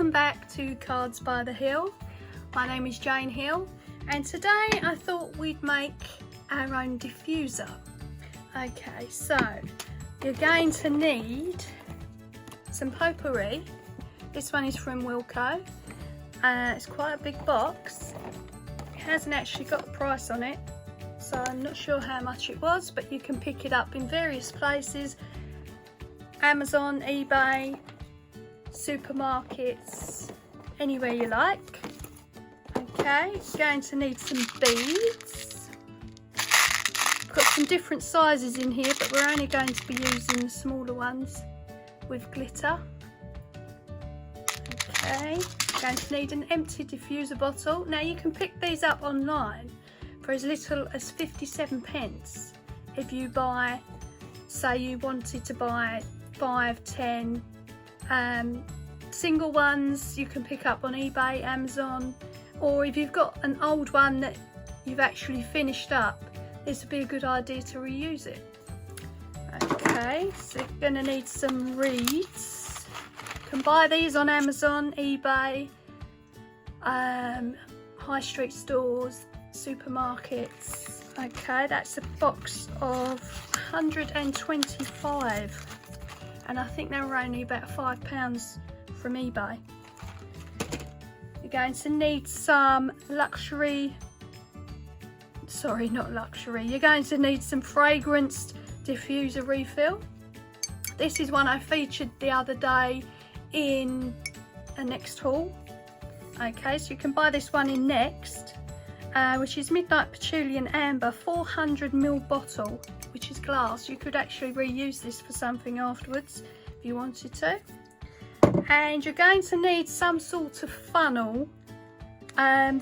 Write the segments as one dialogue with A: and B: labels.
A: Welcome back to Cards by the Hill. My name is Jane Hill and today I thought we'd make our own diffuser. Okay, so you're going to need some potpourri. This one is from Wilko. It's quite a big box. It hasn't actually got the price on it, so I'm not sure how much it was, but you can pick it up in various places. Amazon, eBay, supermarkets, anywhere you like. Okay, you're going to need some beads. I've got some different sizes in here, but we're only going to be using the smaller ones with glitter. Okay, you're going to need an empty diffuser bottle. Now you can pick these up online for as little as 57p. If you buy, say you wanted to buy 5, 10 single ones, you can pick up on eBay, Amazon, or if you've got an old one that you've actually finished up, this would be a good idea to reuse it. Okay, so you're going to need some reeds. You can buy these on Amazon, eBay, high street stores, supermarkets. Okay, that's a box of 125, and I think they were only about £5 from eBay. You're going to need some you're going to need some fragranced diffuser refill. This is one I featured the other day in a Next haul. Okay, so you can buy this one in Next, which is Midnight Patchouli and Amber 400ml bottle, which is glass. You could actually reuse this for something afterwards if you wanted to. And you're going to need some sort of funnel.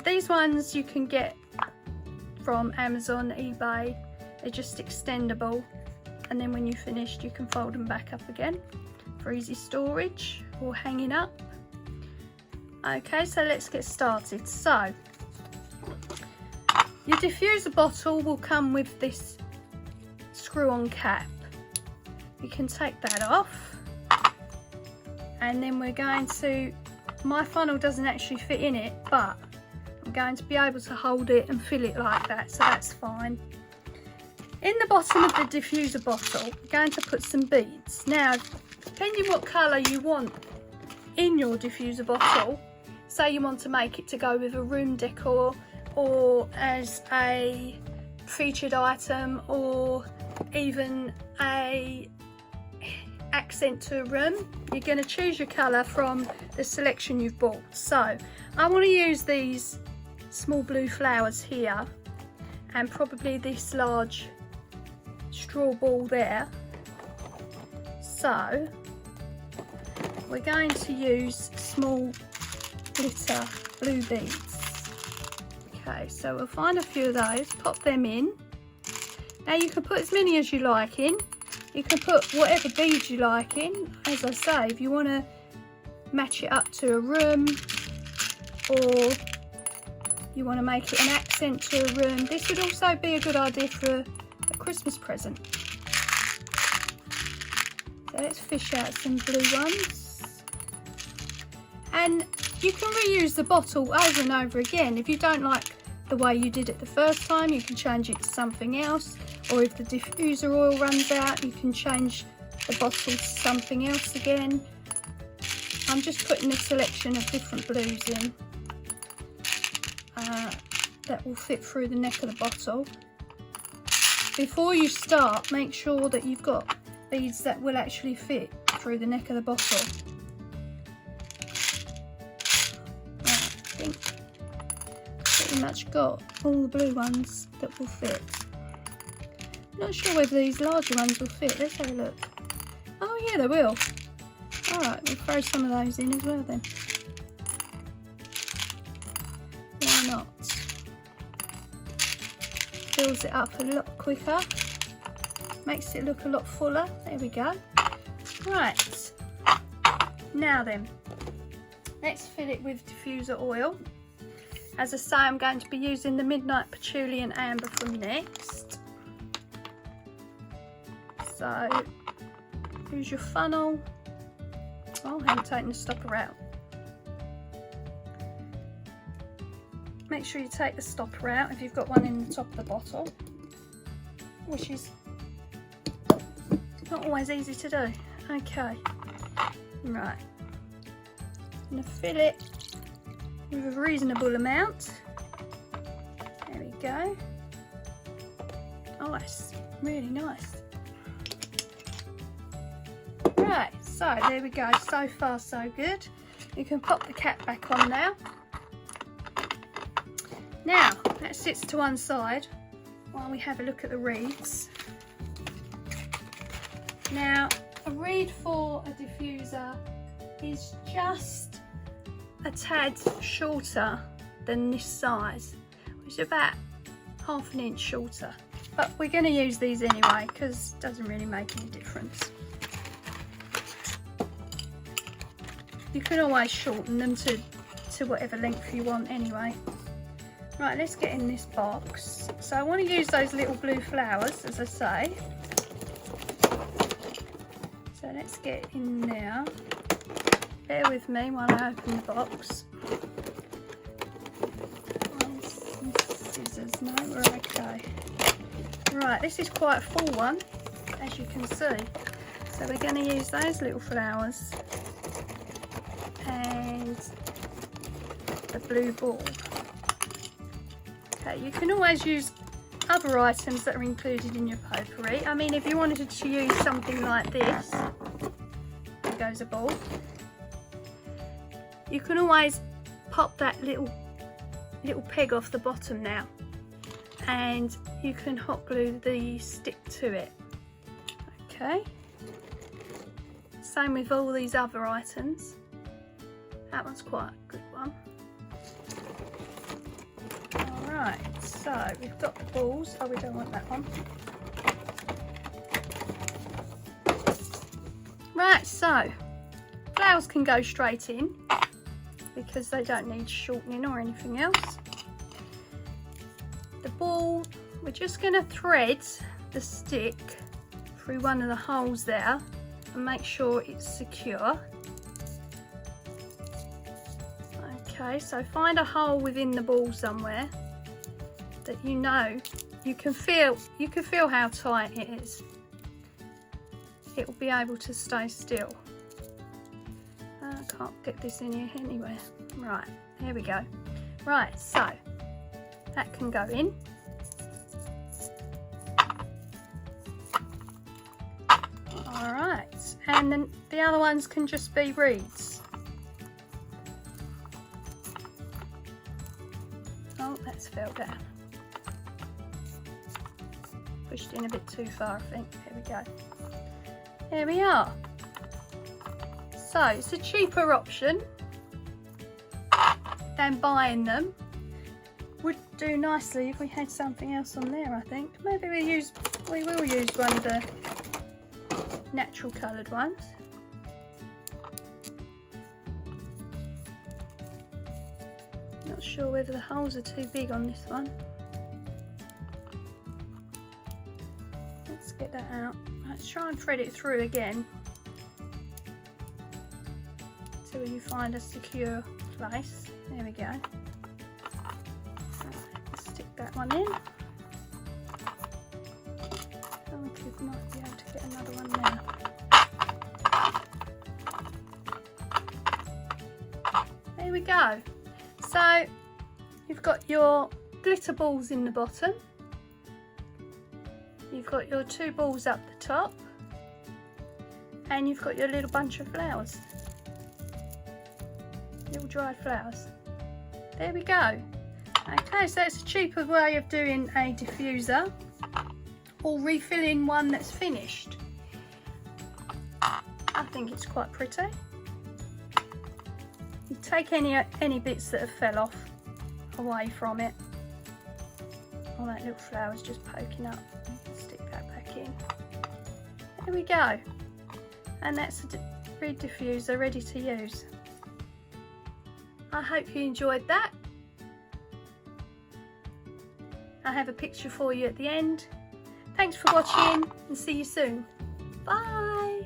A: These ones you can get from Amazon, eBay. They're just extendable, and then when you're finished you can fold them back up again for easy storage or hanging up. Okay, so let's get started. So your diffuser bottle will come with this screw-on cap. You can take that off, and then we're going to, my funnel doesn't actually fit in it, but I'm going to be able to hold it and fill it like that, so that's fine. In the bottom of the diffuser bottle, you're going to put some beads. Now, depending what colour you want in your diffuser bottle, say you want to make it to go with a room decor or as a featured item or even a accent to a room, you're going to choose your colour from the selection you've bought. So I want to use these small blue flowers here and probably this large straw ball there. So we're going to use small glitter blue beads. Okay, so we'll find a few of those, pop them in. Now you can put as many as you like in. You can put whatever beads you like in. As I say, if you want to match it up to a room, or you want to make it an accent to a room, this would also be a good idea for a Christmas present. So let's fish out some blue ones. And you can reuse the bottle over and over again. If you don't like the way you did it the first time, you can change it to something else. Or if the diffuser oil runs out, you can change the bottle to something else again. I'm just putting a selection of different blues in that will fit through the neck of the bottle. Before you start, make sure that you've got beads that will actually fit through the neck of the bottle. I think pretty much got all the blue ones that will fit. Not sure whether these larger ones will fit. Let's have a look. Oh yeah, they will. Alright, we'll throw some of those in as well then. Why not? Fills it up a lot quicker. Makes it look a lot fuller. There we go. Right. Now then, let's fill it with diffuser oil. As I say, I'm going to be using the Midnight Patchouli and Amber from Next. So, here's your funnel. Oh, I haven't taken the stopper out. make sure you take the stopper out if you've got one in the top of the bottle, which is not always easy to do. Okay, right, I'm going to fill it with a reasonable amount. There we go. Oh, that's really nice. Right, so there we go. So far so good. You can pop the cap back on now. Now that sits to one side while we have a look at the reeds. Now a reed for a diffuser is just a tad shorter than this size, which is about ½ an inch shorter, but we're going to use these anyway because it doesn't really make any difference. You can always shorten them to whatever length you want anyway. Right, let's get in this box. So I want to use those little blue flowers, as I say. So let's get in now. Bear with me while I open the box. Some scissors, no, we're okay. Right, this is quite a full one, as you can see. So we're going to use those little flowers and the blue ball. Okay, you can always use other items that are included in your potpourri. I mean, if you wanted to use something like this, there goes a ball. You can always pop that little peg off the bottom now, and you can hot glue the stick to it. Okay. Same with all these other items. That one's quite a good one. Alright, so we've got the balls. Oh, we don't want that one. Right, so flowers can go straight in because they don't need shortening or anything else. The ball, we're just going to thread the stick through one of the holes there and make sure it's secure. Okay, so find a hole within the ball somewhere that you know you can feel how tight it is. It will be able to stay still. I can't get this in here anywhere. Right, there we go. Right, so that can go in. Alright, and then the other ones can just be reeds. Oh, that's fell down. Pushed in a bit too far, I think. There we go. There we are. So it's a cheaper option than buying them. Would do nicely if we had something else on there, I think. Maybe we will use one of the natural coloured ones. Not sure whether the holes are too big on this one. Let's get that out. Let's try and thread it through again till you find a secure place. There we go. Right, let's stick that one in. I think we might be able to get another one now. There we go. So you've got your glitter balls in the bottom. You've got your two balls up the top, and you've got your little bunch of flowers, little dried flowers. There we go. Okay, so it's a cheaper way of doing a diffuser or refilling one that's finished. I think it's quite pretty. You take any bits that have fell off away from it. Oh, that little flower's just poking up. Stick that back in. There we go. And that's a Reed diffuser ready to use. I hope you enjoyed that. I have a picture for you at the end. Thanks for watching and see you soon. Bye.